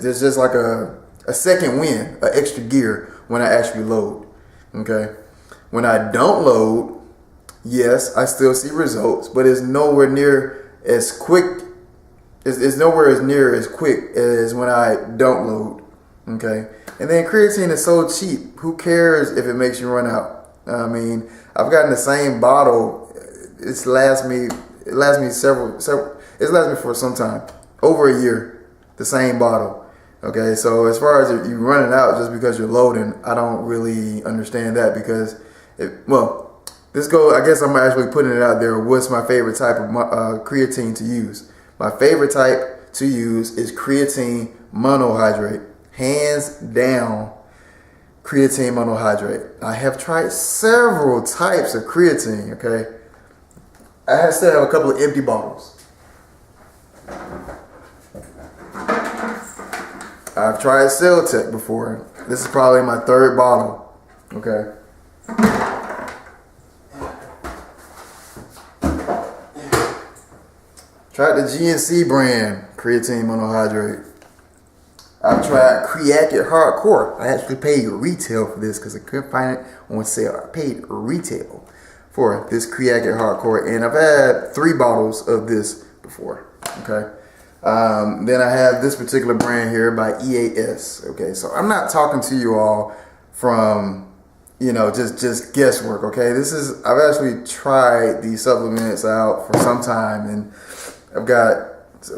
there's just like a second wind, an extra gear when I actually load. Okay, when I don't load, yes, I still see results, but it's nowhere near as quick. It's nowhere as near as quick as when I don't load. Okay, and then creatine is so cheap. Who cares if it makes you run out? I mean, I've gotten the same bottle. It's lasted me several. It's lasted me for some time, over a year. The same bottle. Okay, so as far as you running out just because you're loading, I don't really understand that because, I guess I'm actually putting it out there. What's my favorite type of creatine to use? My favorite type to use is creatine monohydrate. Hands down, creatine monohydrate. I have tried several types of creatine, okay? I still have a couple of empty bottles. I've tried Celtec before. This is probably my third bottle, okay? Tried the GNC brand creatine monohydrate. I've tried kre-Alkalyn Hardcore. I actually paid retail for this because I couldn't find it on sale. I paid retail for this kre-Alkalyn Hardcore, and I've had 3 bottles of this before. Okay. Then I have this particular brand here by EAS. Okay, so I'm not talking to you all from just guesswork. Okay, I've actually tried these supplements out for some time, and I've got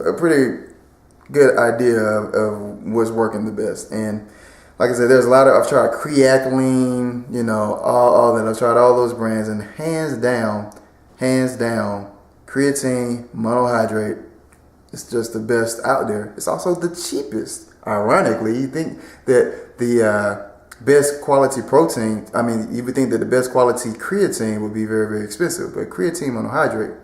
a pretty good idea of what's working the best. And like I said, I've tried kre-Alkalyn, all that. I've tried all those brands, and hands down, creatine monohydrate is just the best out there. It's also the cheapest. Ironically, you think that the best quality protein, you would think that the best quality creatine would be very, very expensive, but creatine monohydrate,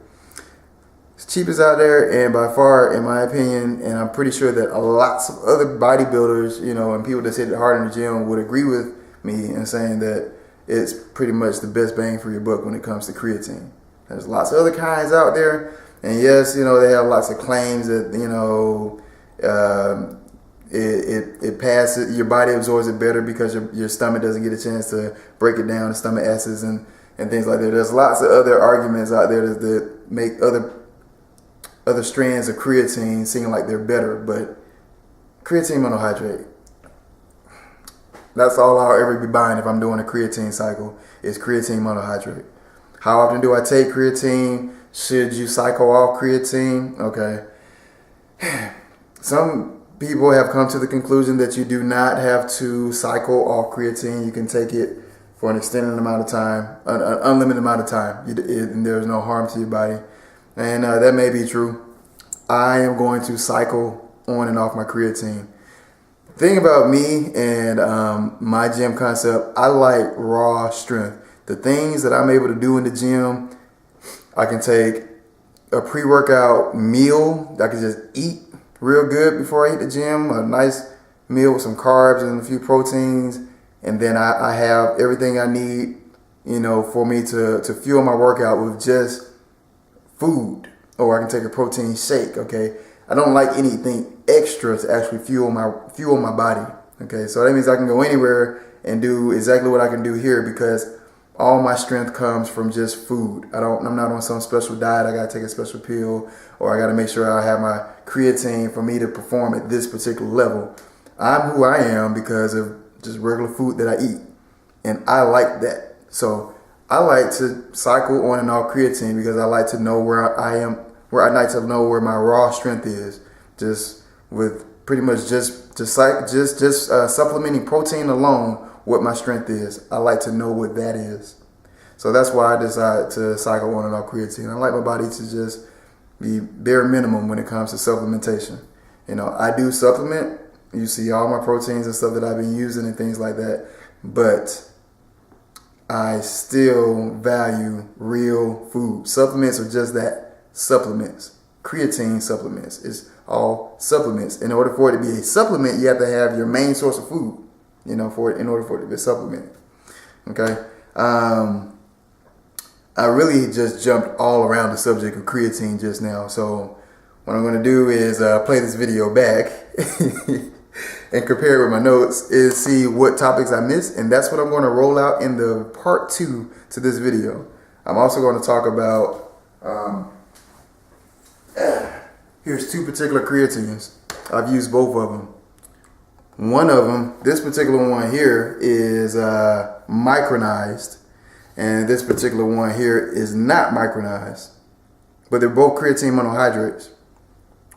it's cheapest out there, and by far, in my opinion, and I'm pretty sure that lots of other bodybuilders, and people that hit it hard in the gym would agree with me in saying that it's pretty much the best bang for your buck when it comes to creatine. There's lots of other kinds out there, and yes, they have lots of claims that, it passes, your body absorbs it better because your stomach doesn't get a chance to break it down, the stomach acids and things like that. There's lots of other arguments out there that make other strands of creatine seem like they're better, but creatine monohydrate, that's all I'll ever be buying if I'm doing a creatine cycle, is creatine monohydrate. How often do I take creatine? Should you cycle off creatine? Okay. Some people have come to the conclusion that you do not have to cycle off creatine. You can take it for an extended amount of time, an unlimited amount of time, and there's no harm to your body. And that may be true. I am going to cycle on and off my creatine. The thing about me and my gym concept, I like raw strength. The things that I'm able to do in the gym, I can take a pre-workout meal. I can just eat real good before I hit the gym, a nice meal with some carbs and a few proteins, and then I have everything I need, for me to fuel my workout with just food. Or I can take a protein shake. Okay, I don't like anything extra to actually fuel my body. Okay, so that means I can go anywhere and do exactly what I can do here because all my strength comes from just food. I'm not on some special diet. I gotta take a special pill, or I gotta make sure I have my creatine for me to perform at this particular level. I'm who I am because of just regular food that I eat, and I like that. So I like to cycle on and off creatine because I like to know where I am, where I like to know where my raw strength is. Just with pretty much just supplementing protein alone, what my strength is. I like to know what that is. So that's why I decided to cycle on and off creatine. I like my body to just be bare minimum when it comes to supplementation. I do supplement. You see all my proteins and stuff that I've been using and things like that, but I still value real food. Supplements are just that, supplements. Creatine supplements is all supplements. In order for it to be a supplement, you have to have your main source of food, in order for it to be a supplement. Okay. I really just jumped all around the subject of creatine just now. So what I'm going to do is play this video back and compare it with my notes is see what topics I missed, and that's what I'm going to roll out in the part 2 to this video. I'm also going to talk about, here's 2 particular creatines. I've used both of them. One of them, this particular one here is micronized, and this particular one here is not micronized. But they're both creatine monohydrates.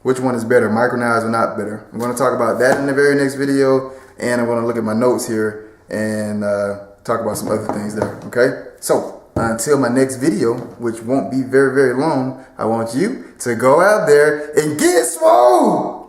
Which one is better, micronized or not better? I'm going to talk about that in the very next video, and I'm going to look at my notes here and talk about some other things there, okay? So, until my next video, which won't be very, very long, I want you to go out there and get swole!